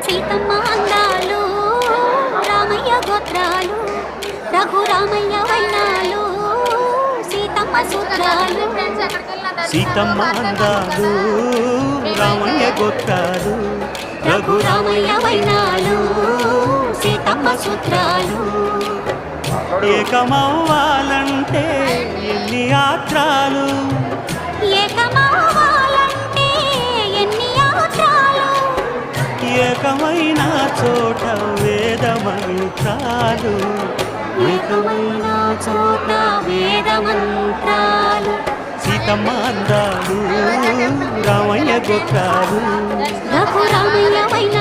సీతమ్మ అందాలు రామయ్య గోత్రాలు రఘురామయ్య వైనాలు సీతమ్మ సూత్రాలు సీతమ్మ అందాలు రామయ్య గోత్రాలు రఘురామయ్య వైనాలు సీతమ్మ సూత్రాలు ఏకమవ్వాలంటే ఎన్ని యాత్రాలు ఏకమవ్వాలంటే ఎన్ని యాత్రాలు ఏకమైన చోట వేద మంత్రాలు ఏకమైన చోట వేద మంత్రాలు సీతమ్మ అందాలు రామయ్య గోత్రాలు రఘురామయ్య వైనాలు